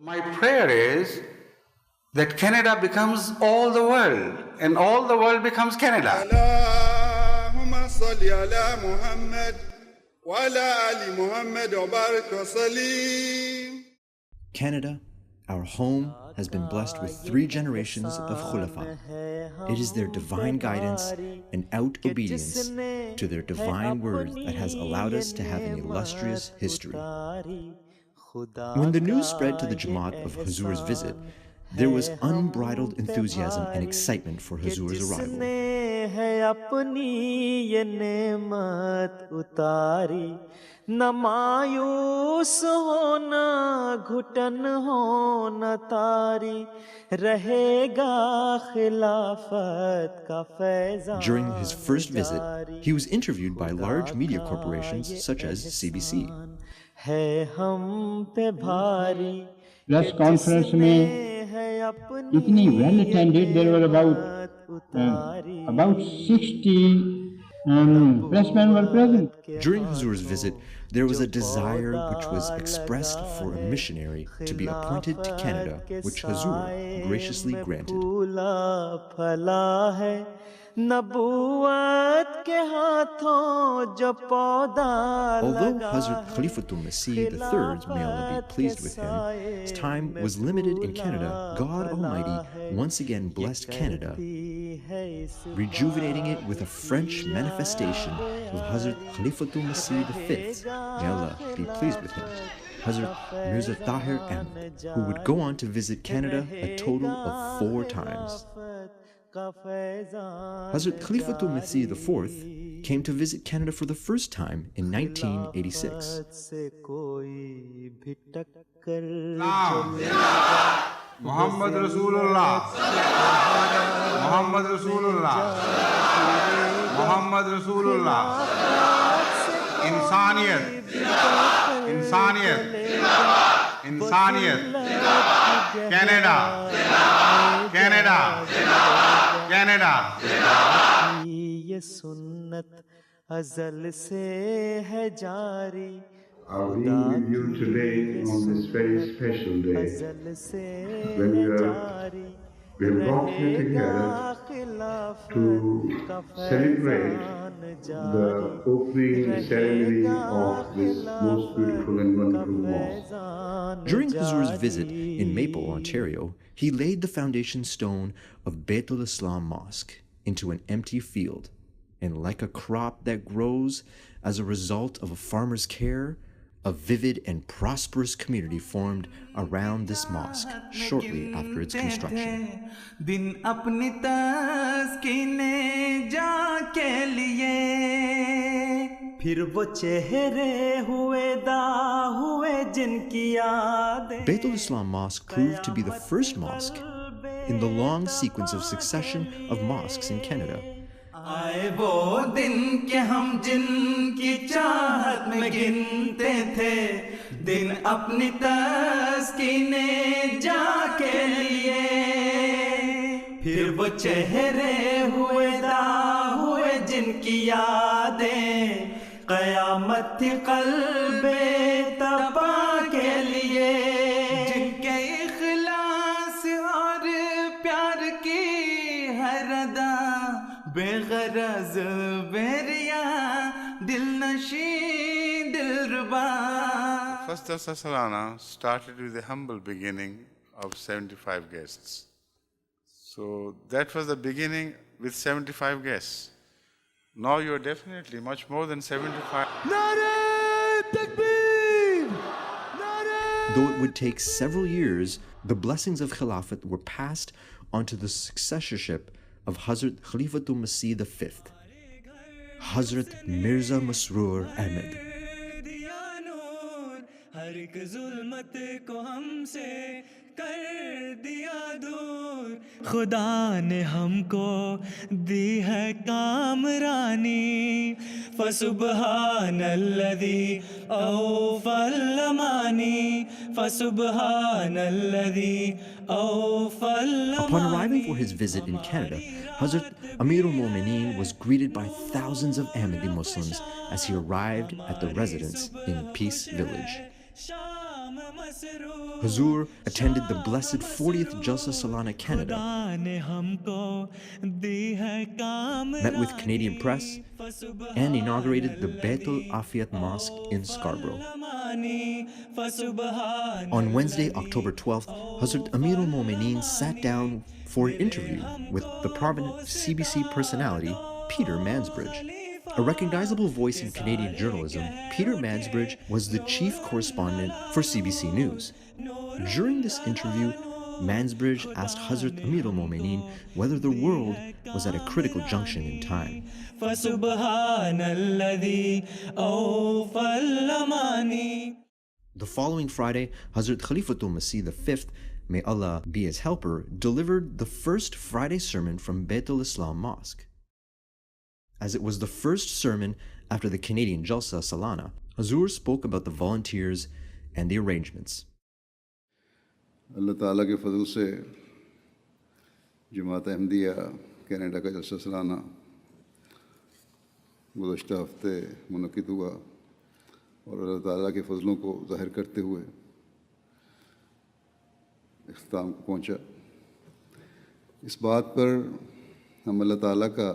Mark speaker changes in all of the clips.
Speaker 1: My prayer is that Canada becomes all the world, and all the world becomes Canada.
Speaker 2: Allahumma salli ala Muhammad wa ala ali Muhammad wa barik wa sallim.
Speaker 3: Canada, our home, has been blessed with 3 generations of Khulafa. It is their divine guidance and out-obedience to their divine word that has allowed us to have an illustrious history. When the news spread to the Jamaat of Huzur's visit, there was unbridled enthusiasm and excitement for Huzur's arrival.
Speaker 4: न मायूस होना घुटन होना तारी रहेगा खिलाफत का Faizan.
Speaker 3: During his first visit, he was interviewed by large media corporations such as CBC.
Speaker 4: है हम पे भारी.
Speaker 5: Press conference में इतनी well attended, there were about 60 pressmen were present.
Speaker 3: During Huzur's visit, there was a desire which was expressed for a missionary to be appointed to Canada, which Huzur graciously granted. Although Hazrat Khalifatul Masih III, may Allah be pleased with him, his time was limited in Canada, God Almighty once again blessed Canada, rejuvenating it with a French manifestation of Hazrat Khalifatul Masih V, may Allah be pleased with him, Hazrat Mirza Tahir Ahmed, who would go on to visit Canada a total of 4 times. Hazrat Khalifatul Masih IV came to visit Canada for the first time in 1986.
Speaker 1: Muhammad Rasulullah, Muhammad Rasulullah, Muhammad Rasulullah. Insaniyat, Insaniyat, Insaniyat. Canada, Canada, Canada.
Speaker 4: ये सुन्नत अज़ल से है जारी.
Speaker 6: Our being with you today on this very special day, when we have brought you together to celebrate the opening ceremony of this most beautiful and wonderful mosque.
Speaker 3: During Huzur's visit in Maple, Ontario, he laid the foundation stone of Baitul Islam Mosque into an empty field, and like a crop that grows as a result of a farmer's care, a vivid and prosperous community formed around this mosque shortly after its construction. Baitul Islam Mosque proved to be the first mosque in the long sequence of succession of mosques in Canada.
Speaker 4: आए वो दिन के हम जिनकी चाहत में गिनते थे, दिन अपनी तस्कीने जाके लिए, फिर वो चेहरे हुए दा हुए जिनकी यादें क़यामत थी क़ल्बे तपा के लिए, जिनके इख़लास और प्यार की हर अदा बेगरज बेरिया दिल नशी दिलरुबा.
Speaker 1: First Jalsa Salana started with a humble beginning of 75 guests. So that was the beginning with 75 guests. Now you are definitely much more than 75.
Speaker 3: Though it would take several years, the blessings of Khilafat were passed onto the successorship of Hazrat Khalifatul Masih V, Hazrat Mirza Masroor Ahmed.
Speaker 4: खुदा ने हमको दी है कामरानी, फसुबहानल्लज़ी औफ़ल अमानी, फसुबहानल्लज़ी औफ़ल अमानी.
Speaker 3: Upon arriving for his visit in Canada, Hazrat Amirul Momineen was greeted by thousands of Ahmadi Muslims as he arrived at the residence in Peace Village. Huzur attended the blessed 40th Jalsa Canada, Canada, met with Canadian press, and inaugurated the Baitul Afiyat Mosque in Scarborough. On Wednesday, October 12th, Hazrat Amirul Momineen sat down for an interview with the prominent CBC personality, Peter Mansbridge. A recognizable voice in Canadian journalism, Peter Mansbridge was the chief correspondent for CBC News. During this interview, Mansbridge asked Hazrat Amirul Momineen whether the world was at a critical junction in time. The following Friday, Hazrat Khalifatul Masih V, may Allah be his helper, delivered the first Friday sermon from Baitul Islam Mosque. As it was the first sermon after the Canadian Jalsa Salana, Huzur spoke about the volunteers and the arrangements.
Speaker 6: अल्लाह ताला के फजल से जमात Ahmadiyya Canada का जलसा सालाना गुज़श्ता हफ्ते मुनक़िद हुआ और अल्लाह ताला के फजलों को ज़ाहिर करते हुए इख्तिताम को पहुँचा। इस बात पर हम अल्लाह ताला का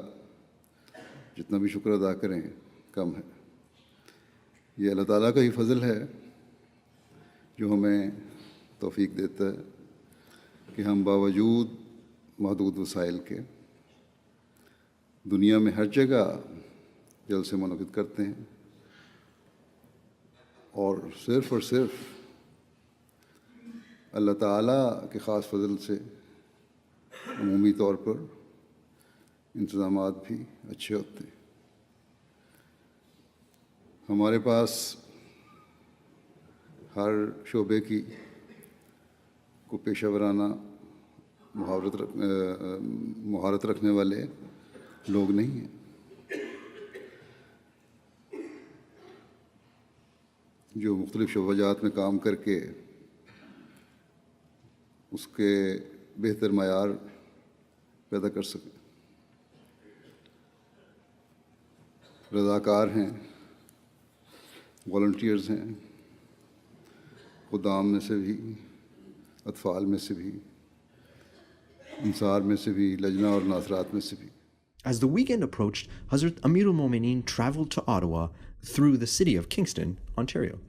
Speaker 6: जितना भी शुक्र अदा करें कम है। ये अल्लाह ताला का ही फजल है जो हमें तौफीक देता है कि हम बावजूद महदूद वसाइल के दुनिया में हर जगह जलसे मुनक़िद करते हैं और सिर्फ़ अल्लाह ताला के ख़ास फजल से अमूमी तौर पर इंतज़ामात भी अच्छे होते हैं। हमारे पास हर शोबे की को पेशा वराना महारत रखने वाले लोग नहीं हैं। जो मुख्तलिफ़ शोबाजात में काम करके उसके बेहतर मयार पैदा कर सकें। रज़ाकार हैं, वॉलंटियर्स हैं, खुदाम में से भी, अतफ़ाल में से भी, अंसार में से भी, लजना और नासरात में से भी।
Speaker 3: As the weekend approached, Hazrat Amirul Momineen traveled to Ottawa through the city of Kingston, Ontario.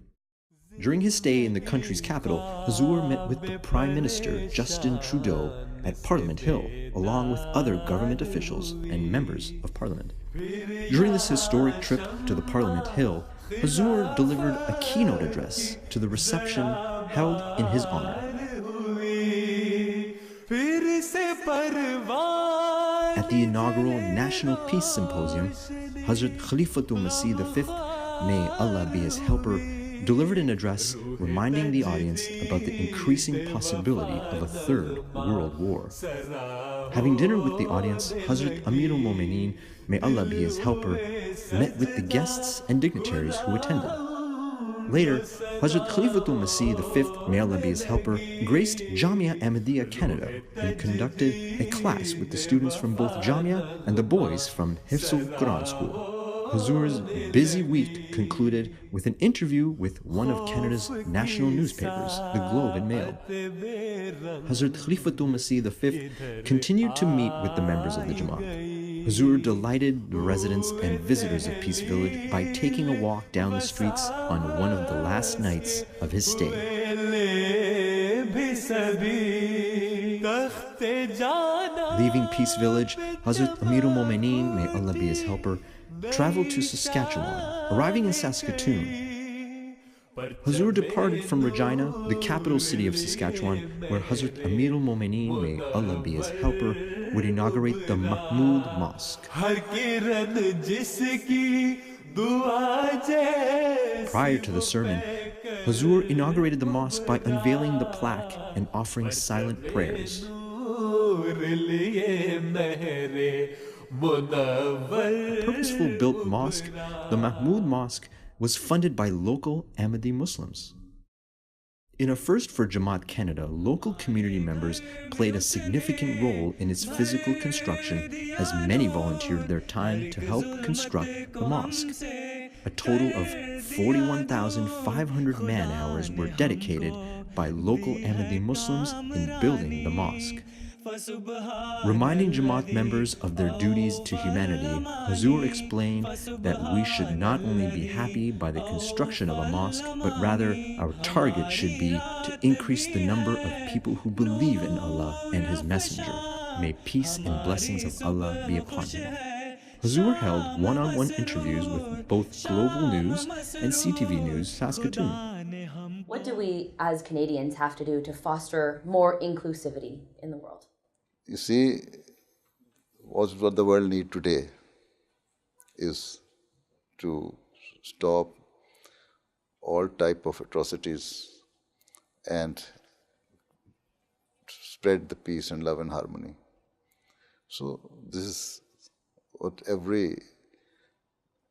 Speaker 3: During his stay in the country's capital, Huzur met with the Prime Minister, Justin Trudeau, at Parliament Hill, along with other government officials and members of Parliament. During this historic trip to the Parliament Hill, Huzur delivered a keynote address to the reception held in his honor. At the inaugural National Peace Symposium, Hazrat Khalifatul Masih V, may Allah be his helper, delivered an address reminding the audience about the increasing possibility of a third world war. Having dinner with the audience, Hazrat Amirul Momineen, may Allah be his helper, met with the guests and dignitaries who attended. Later, Hazrat Khalifatul Masih V, may Allah be his helper, graced Canada MTA Canada and conducted a class with the students from both Jamia and the boys from Hifzul Quran School. Huzur's busy week concluded with an interview with one of Canada's national newspapers, the Globe and Mail. Hazrat Khalifatul Masih V continued to meet with the members of the Jamaat. Huzur delighted the residents and visitors of Peace Village by taking a walk down the streets on one of the last nights of his stay. Leaving Peace Village, Hazrat Amirul Momineen, may Allah be his helper, traveled to Saskatchewan. Arriving in Saskatoon, Huzur departed from Regina, the capital city of Saskatchewan, where Hazrat Amirul Momineen, may Allah be his helper, would inaugurate the Mahmoud Mosque. Prior to the sermon, Huzur inaugurated the mosque by unveiling the plaque and offering silent prayers. Purposeful built mosque, the Mahmoud Mosque was funded by local Ahmadi Muslims. In a first for Jamaat Canada, local community members played a significant role in its physical construction, as many volunteered their time to help construct the mosque. a total of 41,500 man-hours were dedicated by local Ahmadi Muslims in building the mosque. Reminding Jamaat members of their duties to humanity, Huzur explained that we should not only be happy by the construction of a mosque, but rather our target should be to increase the number of people who believe in Allah and His Messenger. May peace and blessings of Allah be upon him. Huzur held one-on-one interviews with both Global News and CTV News Saskatoon.
Speaker 7: What do we as Canadians have to do to foster more inclusivity in the world?
Speaker 8: You see, what the world needs today is to stop all type of atrocities and spread the peace and love and harmony. So this is what every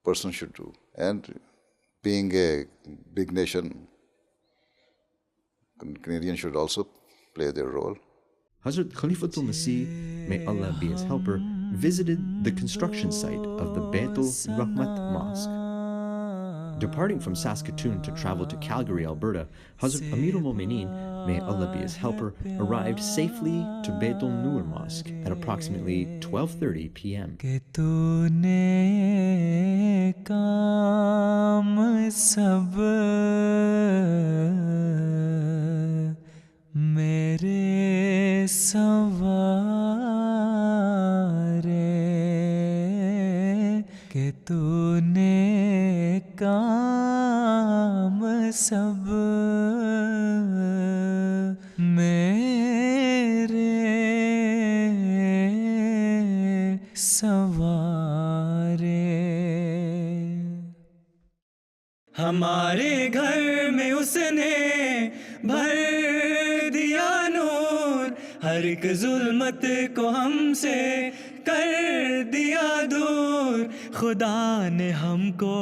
Speaker 8: person should do. And being a big nation, Canadians should also play their role.
Speaker 3: Hazrat Khalifatul Masih, may Allah be his helper, visited the construction site of the Baitul Rahmat Mosque. Departing from Saskatoon to travel to Calgary, Alberta, Hazrat Amirul Mu'mineen, may Allah be his helper, arrived safely to Baitul Nur Mosque at approximately 12:30 p.m.
Speaker 4: मेरे सवारे कि तूने काम सब मेरे सवारे हमारे घर में उसने भर दिया नूर हर एक जुल्मत को हमसे कर दिया दूर खुदा ने हमको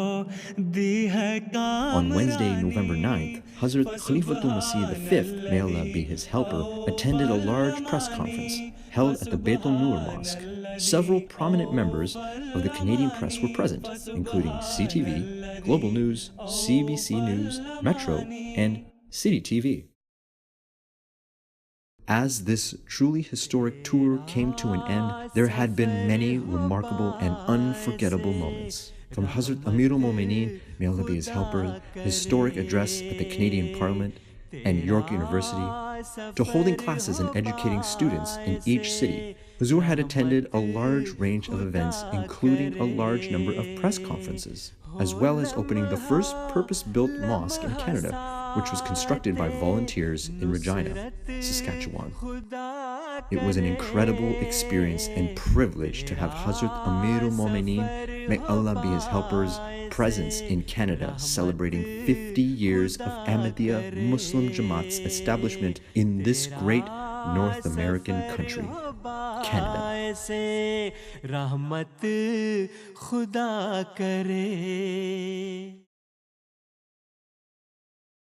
Speaker 4: दी है काम.
Speaker 3: On Wednesday, November 9th, Hazrat Khalifatul Masih V, may Allah be his helper, attended a large press conference held at the Baitul Nur Mosque. Several prominent members of the Canadian press were present, including CTV, Global News, CBC News, Metro, and City TV. As this truly historic tour came to an end, there had been many remarkable and unforgettable moments. From Hazrat Amirul Mu'mineen, may Allah be his helper, historic address at the Canadian Parliament and York University, to holding classes and educating students in each city, Huzur had attended a large range of events, including a large number of press conferences, as well as opening the first purpose-built mosque in Canada, which was constructed by volunteers in Regina, Saskatchewan. It was an incredible experience and privilege to have Hazrat Amirul Mu'mineen, may Allah be his helper's, presence in Canada, celebrating 50 years of Ahmadiyya Muslim Jamaat's establishment in this great North American country, Canada.